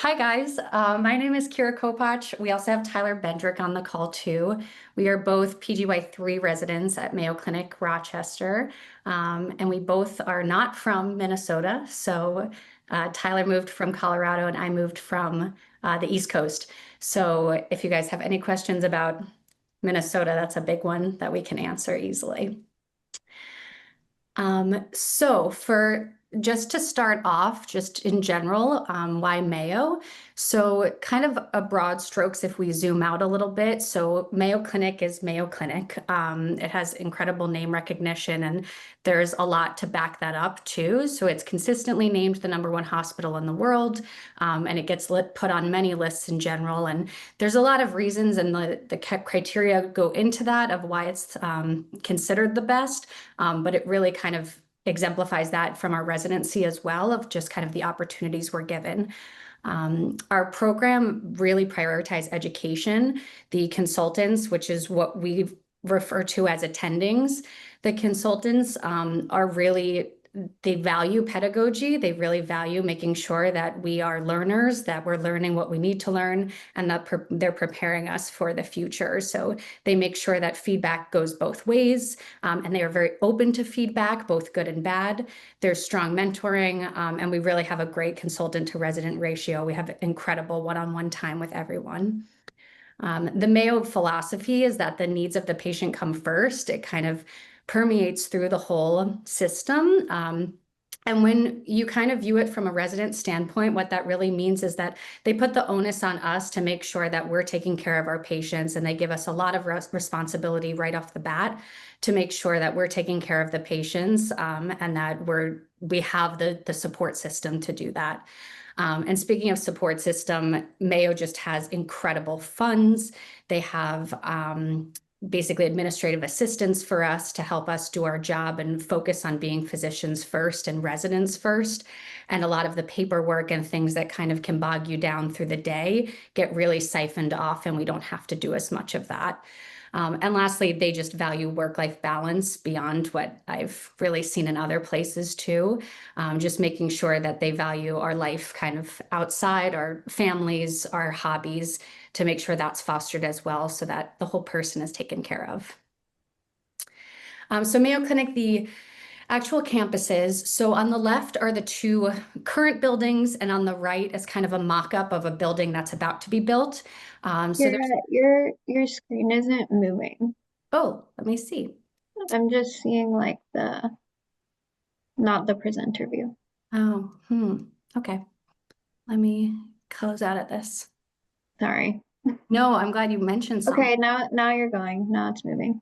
Hi, guys. My name is Kira Kopach. We also have Tyler Bendrick on the call, too. We are both PGY3 residents at Mayo Clinic Rochester, and we both are not from Minnesota. So Tyler moved from Colorado, and I moved from the East Coast. So if you guys have any questions about Minnesota, that's a big one that we can answer easily. So for just to start off, just in general, why Mayo? So kind of a broad strokes if we zoom out a little bit. So Mayo Clinic is Mayo Clinic. It has incredible name recognition and there's a lot to back that up too. So it's consistently named the #1 hospital in the world, and it gets put on many lists in general. And there's a lot of reasons and the criteria go into that of why it's considered the best. But it really kind of exemplifies that from our residency as well, of just kind of the opportunities we're given. Our program really prioritizes education. The consultants, which is what we refer to as attendings, the consultants are really, they value pedagogy. They really value making sure that we are learners, that we're learning what we need to learn, and that they're preparing us for the future. So they make sure that feedback goes both ways, and they are very open to feedback, both good and bad. There's strong mentoring, and we really have a great consultant to resident ratio. We have incredible one-on-one time with everyone. The Mayo philosophy is that the needs of the patient come first. It kind of permeates through the whole system. And when you kind of view it from a resident standpoint, what that really means is that they put the onus on us to make sure that we're taking care of our patients, and they give us a lot of responsibility right off the bat to make sure that we're taking care of the patients, and that we have the support system to do that. And speaking of support system, Mayo just has incredible funds. They have basically administrative assistants for us to help us do our job and focus on being physicians first and residents first. And a lot of the paperwork and things that kind of can bog you down through the day get really siphoned off, and we don't have to do as much of that. And lastly, they just value work-life balance beyond what I've really seen in other places too. Just making sure that they value our life kind of outside, our families, our hobbies, to make sure that's fostered as well so that the whole person is taken care of. So Mayo Clinic, the actual campuses. So on the left are the two current buildings, and on the right is kind of a mock-up of a building that's about to be built. So Your screen isn't moving. oh, let me see. I'm just seeing like not the presenter view. Oh, okay. Let me close out of this. Sorry. No, I'm glad you mentioned something. Okay, now you're going. Now it's moving.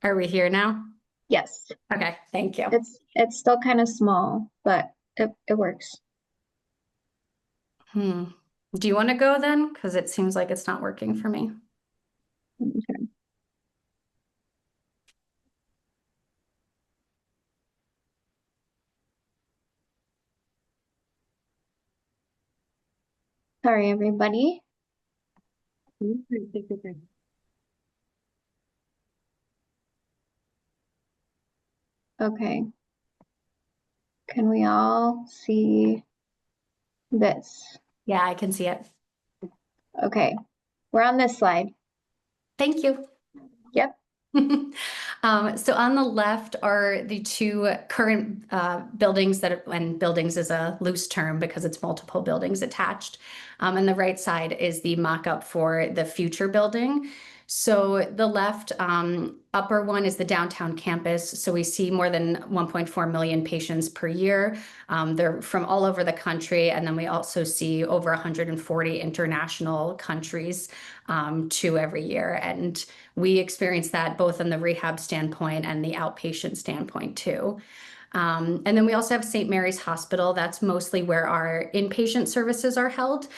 Are we here now? Yes. Okay, thank you. It's still kind of small, but it works. Do you want to go then? Because it seems like it's not working for me. Okay. Sorry, everybody. Okay. Can we all see this? Yeah, I can see it. Okay. We're on this slide. Thank you. Yep. So on the left are the two current buildings and buildings is a loose term because it's multiple buildings attached. And the right side is the mock-up for the future building. So the left upper one is the downtown campus. So we see more than 1.4 million patients per year. They're from all over the country. And then we also see over 140 international countries too every year. And we experience that both on the rehab standpoint and the outpatient standpoint too. And then we also have St. Mary's Hospital. That's mostly where our inpatient services are held.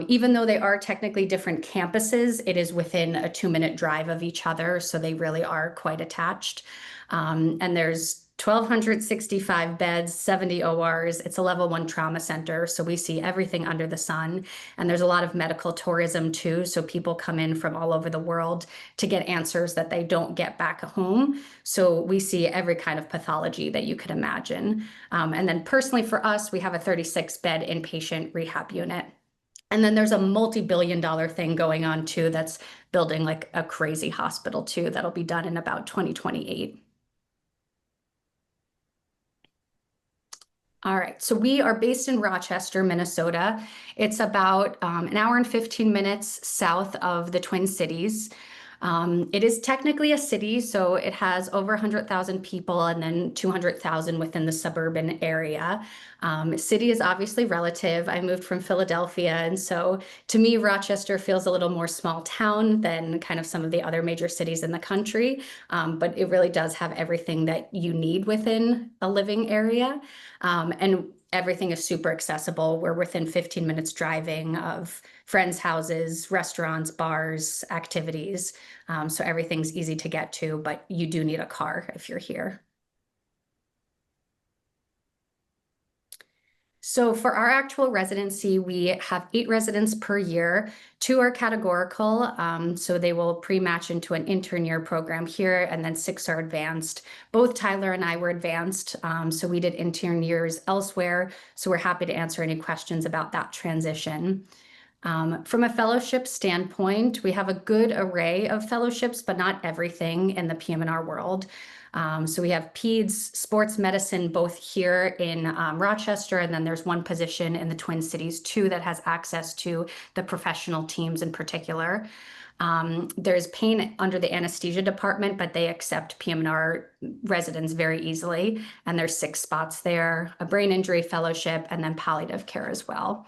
Even though they are technically different campuses, it is within a 2-minute drive of each other. So they really are quite attached. And there's 1,265 beds, 70 ORs. It's a level 1 trauma center, so we see everything under the sun. And there's a lot of medical tourism too, so people come in from all over the world to get answers that they don't get back home. So we see every kind of pathology that you could imagine. And then personally for us, we have a 36-bed inpatient rehab unit. And then there's a multi-billion-dollar thing going on too that's building like a crazy hospital too that'll be done in about 2028. All right, so we are based in Rochester, Minnesota. It's about an hour and 15 minutes south of the Twin Cities. It is technically a city, so it has over 100,000 people and then 200,000 within the suburban area. City is obviously relative. I moved from Philadelphia, and so to me, Rochester feels a little more small town than kind of some of the other major cities in the country, but it really does have everything that you need within a living area. And everything is super accessible. We're within 15 minutes driving of friends' houses, restaurants, bars, activities. So everything's easy to get to, but you do need a car if you're here. So for our actual residency, we have 8 residents per year. 2 are categorical, so they will pre-match into an intern year program here, and then 6 are advanced. Both Tyler and I were advanced, so we did intern years elsewhere, so we're happy to answer any questions about that transition. From a fellowship standpoint, we have a good array of fellowships, but not everything in the PM&R world. So we have peds, sports medicine, both here in Rochester, and then there's one position in the Twin Cities too that has access to the professional teams in particular. There's pain under the anesthesia department, but they accept PM&R residents very easily, and there's 6 spots there, a brain injury fellowship, and then palliative care as well.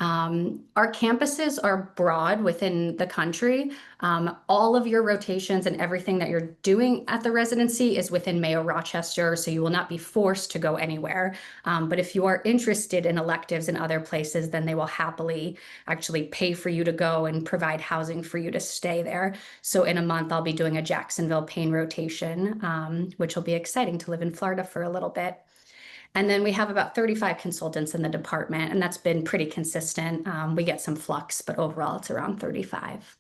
Our campuses are broad within the country. All of your rotations and everything that you're doing at the residency is within Mayo Rochester, so you will not be forced to go anywhere. But if you are interested in electives in other places, then they will happily actually pay for you to go and provide housing for you to stay there. So in a month, I'll be doing a Jacksonville pain rotation, which will be exciting to live in Florida for a little bit. And then we have about 35 consultants in the department, and that's been pretty consistent. We get some flux, but overall it's around 35.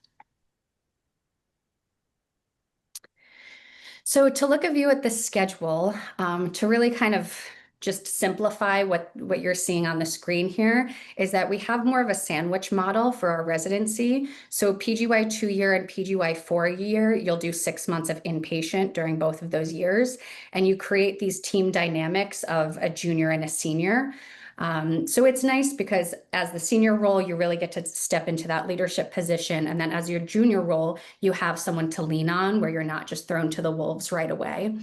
So to look a view at the schedule, to really kind of just simplify what you're seeing on the screen here is that we have more of a sandwich model for our residency. So PGY 2-year and PGY 4-year, you'll do 6 months of inpatient during both of those years. And you create these team dynamics of a junior and a senior. So it's nice because as the senior role, you really get to step into that leadership position. And then as your junior role, you have someone to lean on where you're not just thrown to the wolves right away.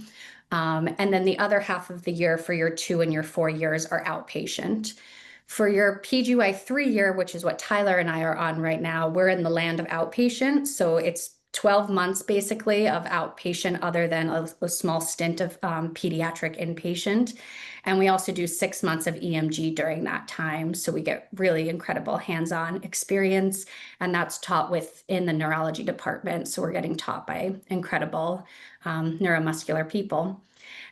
And then the other half of the year for your 2 and your 4 years are outpatient. For your PGY 3-year, which is what Tyler and I are on right now, we're in the land of outpatient. So it's 12 months basically of outpatient other than a small stint of pediatric inpatient. And we also do 6 months of EMG during that time. So we get really incredible hands-on experience, and that's taught within the neurology department. So we're getting taught by incredible neuromuscular people.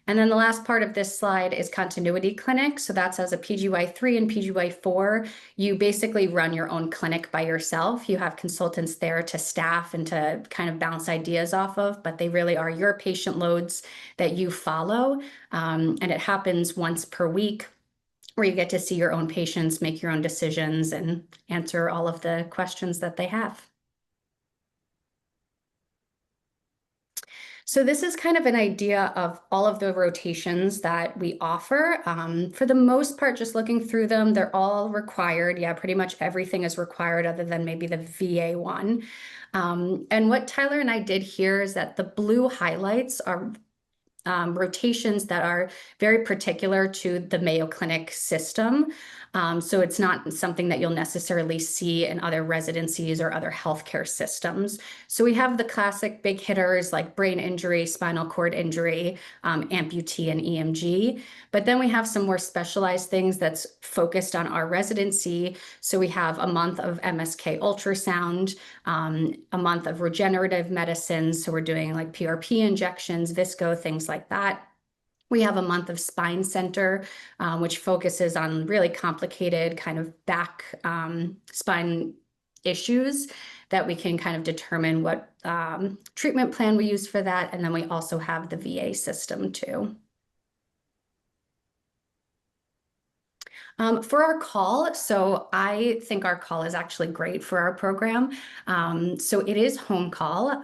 And then the last part of this slide is continuity clinic. So that's as a PGY 3 and PGY 4, you basically run your own clinic by yourself. You have consultants there to staff and to kind of bounce ideas off of, but they really are your patient loads that you follow. And it happens once per week, where you get to see your own patients, make your own decisions, and answer all of the questions that they have. So this is kind of an idea of all of the rotations that we offer. For the most part, just looking through them, they're all required. Yeah, pretty much everything is required other than maybe the VA one. And what Tyler and I did here is that the blue highlights are rotations that are very particular to the Mayo Clinic system. So it's not something that you'll necessarily see in other residencies or other healthcare systems. So we have the classic big hitters like brain injury, spinal cord injury, amputee, and EMG. But then we have some more specialized things that's focused on our residency. So we have a month of MSK ultrasound, a month of regenerative medicine. So we're doing like PRP injections, visco, things like that. We have a month of spine center, which focuses on really complicated kind of back spine issues that we can kind of determine what treatment plan we use for that. And then we also have the VA system too. For our call, so I think our call is actually great for our program. So it is home call.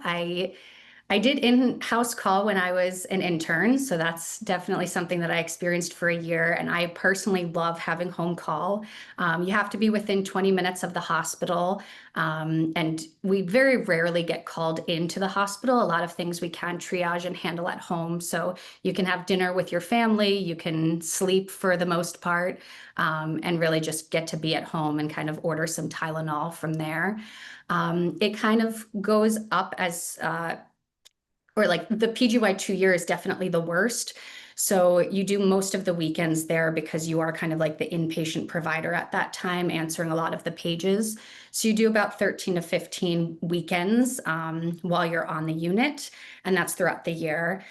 I did in-house call when I was an intern, so that's definitely something that I experienced for a year, and I personally love having home call. You have to be within 20 minutes of the hospital, and we very rarely get called into the hospital. A lot of things we can triage and handle at home, so you can have dinner with your family, you can sleep for the most part, and really just get to be at home and kind of order some Tylenol from there. It kind of goes up as or like the PGY 2 year is definitely the worst. So you do most of the weekends there because you are kind of like the inpatient provider at that time, answering a lot of the pages. So you do about 13 to 15 weekends while you're on the unit, and that's throughout the year.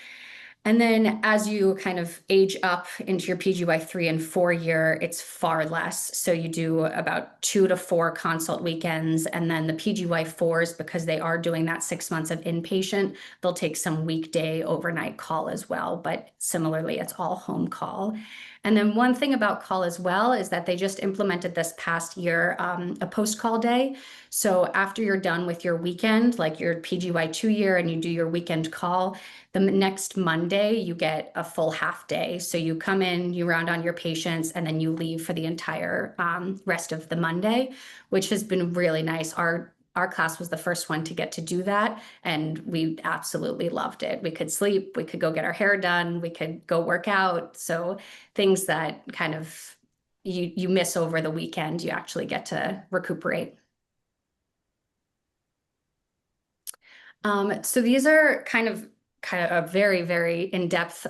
And then as you kind of age up into your PGY 3 and 4 year, it's far less. So you do about 2 to 4 consult weekends. And then the PGY 4s, because they are doing that 6 months of inpatient, they'll take some weekday overnight call as well. But similarly, it's all home call. And then one thing about call as well is that they just implemented this past year a post-call day. So after you're done with your weekend, like your PGY 2 year, and you do your weekend call, the next Monday, you get a full half day. So you come in, you round on your patients, and then you leave for the entire rest of the Monday, which has been really nice. Our class was the first one to get to do that, and we absolutely loved it. We could sleep, we could go get our hair done, we could go work out. So things that kind of you miss over the weekend, you actually get to recuperate. So these are kind of a very, very in-depth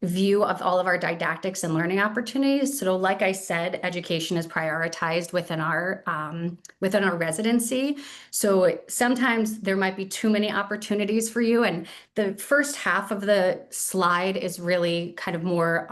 view of all of our didactics and learning opportunities. So like I said, education is prioritized within our residency. So sometimes there might be too many opportunities for you. And the first half of the slide is really kind of more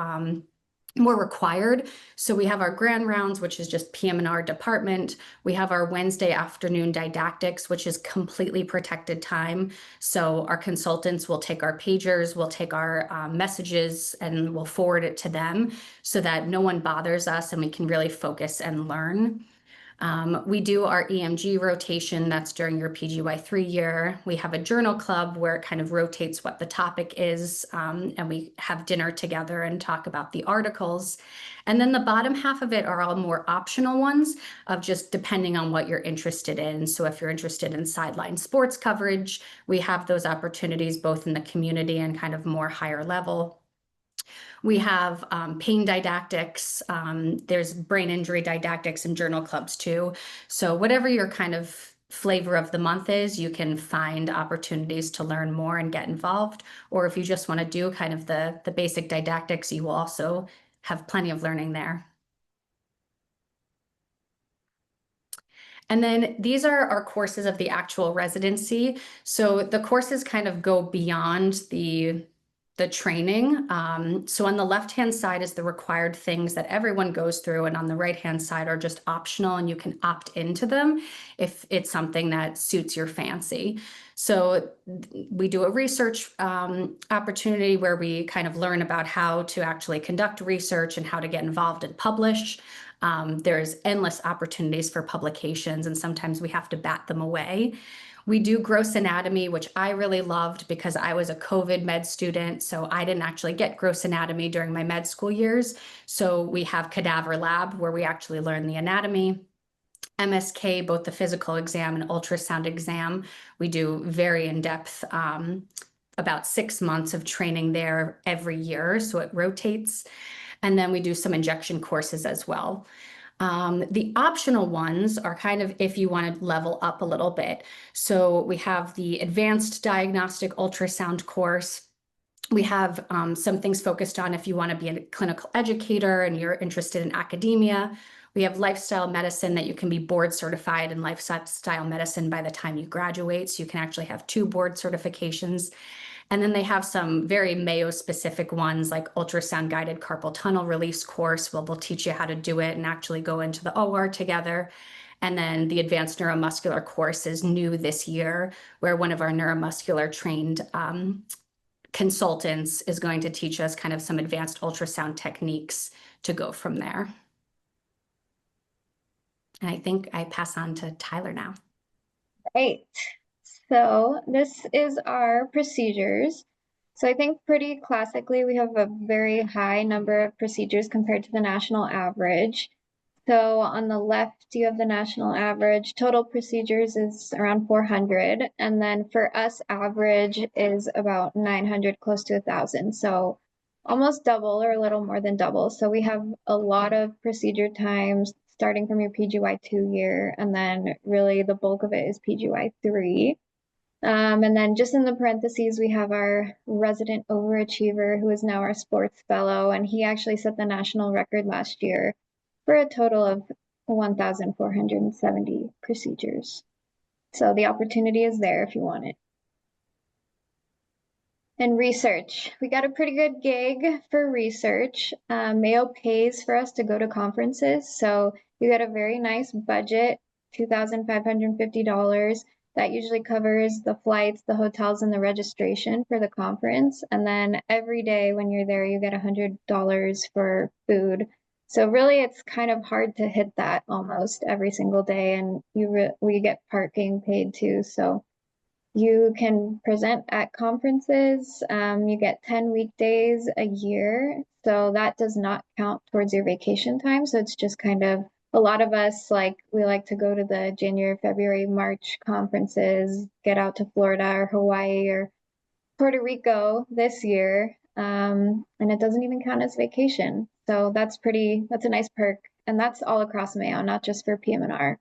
required. So we have our grand rounds, which is just PM&R department. We have our Wednesday afternoon didactics, which is completely protected time. So our consultants will take our pagers, will take our messages, and we'll forward it to them so that no one bothers us and we can really focus and learn. We do our EMG rotation, that's during your PGY 3 year. We have a journal club where it kind of rotates what the topic is, and we have dinner together and talk about the articles. And then the bottom half of it are all more optional ones of just depending on what you're interested in. So if you're interested in sideline sports coverage, we have those opportunities both in the community and kind of more higher level. We have pain didactics, there's brain injury didactics and journal clubs too. So whatever your kind of flavor of the month is, you can find opportunities to learn more and get involved. Or if you just want to do kind of the basic didactics, you will also have plenty of learning there. And then these are our courses of the actual residency. So the courses kind of go beyond the training. So on the left-hand side is the required things that everyone goes through, and on the right-hand side are just optional, and you can opt into them if it's something that suits your fancy. So we do a research opportunity where we kind of learn about how to actually conduct research and how to get involved and publish. There's endless opportunities for publications, and sometimes we have to bat them away. We do gross anatomy, which I really loved because I was a COVID med student, so I didn't actually get gross anatomy during my med school years. So we have cadaver lab where we actually learn the anatomy. MSK, both the physical exam and ultrasound exam, we do very in-depth, about 6 months of training there every year, so it rotates. And then we do some injection courses as well. The optional ones are kind of if you want to level up a little bit. So we have the advanced diagnostic ultrasound course. We have some things focused on if you want to be a clinical educator and you're interested in academia. We have lifestyle medicine that you can be board certified in lifestyle medicine by the time you graduate. So you can actually have 2 board certifications. And then they have some very Mayo specific ones like ultrasound guided carpal tunnel release course, where they'll teach you how to do it and actually go into the OR together. And then the advanced neuromuscular course is new this year, where one of our neuromuscular trained consultants is going to teach us kind of some advanced ultrasound techniques to go from there. And I think I pass on to Tyler now. Great. So this is our procedures. So I think pretty classically, we have a very high number of procedures compared to the national average. So on the left, you have the national average. Total procedures is around 400. And then for us, average is about 900, close to 1,000. So almost double or a little more than double. So we have a lot of procedure times starting from your PGY2 year. And then really the bulk of it is PGY3. And then just in the parentheses, we have our resident overachiever who is now our sports fellow. And he actually set the national record last year for a total of 1,470 procedures. So the opportunity is there if you want it. And research, we got a pretty good gig for research. Mayo pays for us to go to conferences. So you get a very nice budget, $2,550. That usually covers the flights, the hotels, and the registration for the conference. And then every day when you're there, you get $100 for food. So really, it's kind of hard to hit that almost every single day. And we get parking paid too. So you can present at conferences. You get 10 weekdays a year. So that does not count towards your vacation time. So it's just kind of, a lot of us, we like to go to the January, February, March conferences, get out to Florida or Hawaii or Puerto Rico this year. And it doesn't even count as vacation. So that's a nice perk. And that's all across Mayo, not just for PM&R.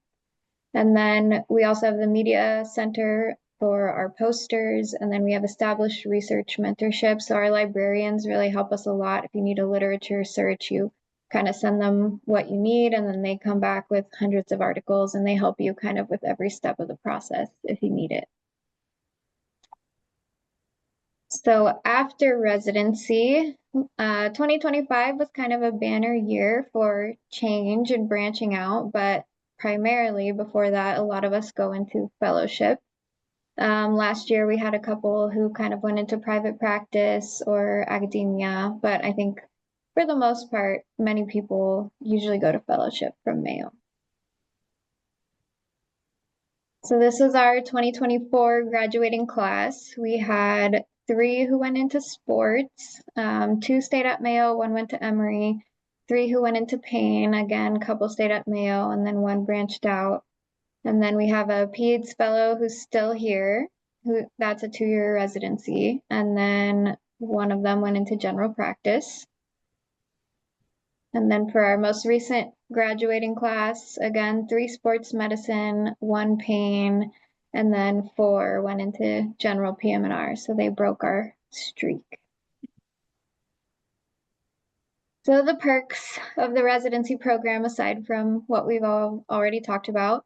And then we also have the media center for our posters. And then we have established research mentorship. So our librarians really help us a lot. If you need a literature search, you kind of send them what you need, and then they come back with hundreds of articles, and they help you kind of with every step of the process if you need it. So after residency, 2025 was kind of a banner year for change and branching out, but primarily before that, a lot of us go into fellowship. Last year, we had a couple who kind of went into private practice or academia, but I think for the most part, many people usually go to fellowship from Mayo. So this is our 2024 graduating class. We had 3 who went into sports, 2 stayed at Mayo, 1 went to Emory, 3 who went into pain, again, a couple stayed at Mayo, and then 1 branched out. And then we have a PEDS fellow who's still here, that's a 2-year residency. And then 1 of them went into general practice. And then for our most recent graduating class, again, 3 sports medicine, 1 pain, and then 4 went into general PM&R. So they broke our streak. So the perks of the residency program, aside from what we've already talked about,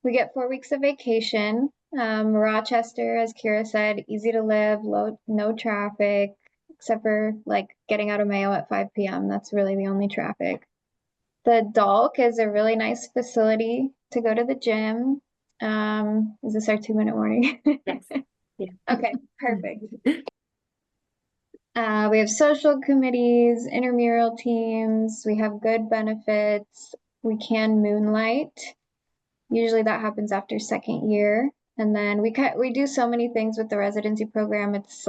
we get 4 weeks of vacation. Rochester, as Kira said, easy to live, no traffic, except for getting out of Mayo at 5 p.m. That's really the only traffic. The Dalk is a really nice facility to go to the gym. Is this our 2-minute warning? Yes. Yeah. Okay, perfect. We have social committees, intramural teams. We have good benefits. We can moonlight. Usually that happens after 2nd year. And then we do so many things with the residency program. It's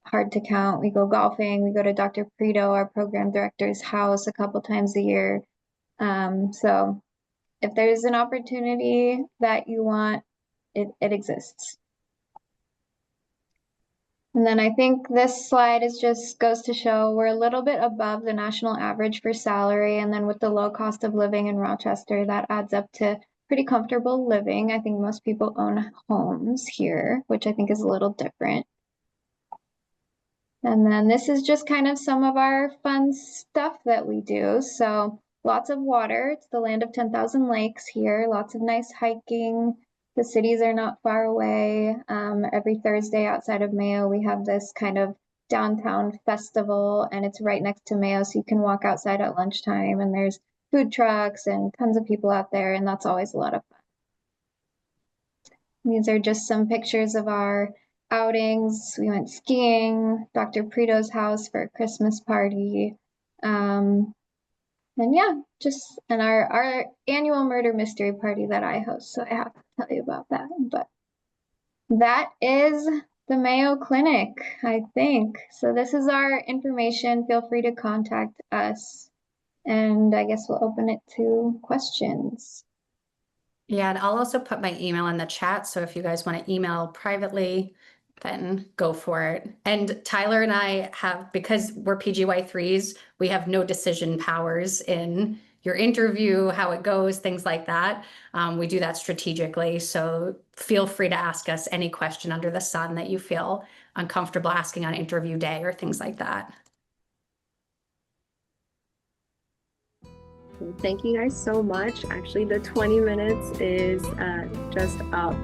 hard to count. We go golfing. We go to Dr. Preto, our program director's house, a couple times a year. So if there's an opportunity that you want, it exists. And then I think this slide goes to show we're a little bit above the national average for salary. And then with the low cost of living in Rochester, that adds up to pretty comfortable living. I think most people own homes here, which I think is a little different. And then this is just kind of some of our fun stuff that we do. So lots of water. It's the land of 10,000 lakes here. Lots of nice hiking, The cities are not far away. Every Thursday outside of Mayo, we have this kind of downtown festival, and it's right next to Mayo, so you can walk outside at lunchtime, and there's food trucks and tons of people out there, and that's always a lot of fun. These are just some pictures of our outings. We went skiing, Dr. Prito's house for a Christmas party. And yeah, and our annual murder mystery party that I host. So I have to tell you about that. But that is the Mayo Clinic, I think. So this is our information. Feel free to contact us. And I guess we'll open it to questions. Yeah, and I'll also put my email in the chat. So if you guys want to email privately, then go for it. And Tyler and I have, because we're PGY3s, we have no decision powers in your interview, how it goes, things like that. We do that strategically. So feel free to ask us any question under the sun that you feel uncomfortable asking on interview day or things like that. Thank you guys so much. Actually, the 20 minutes is just up.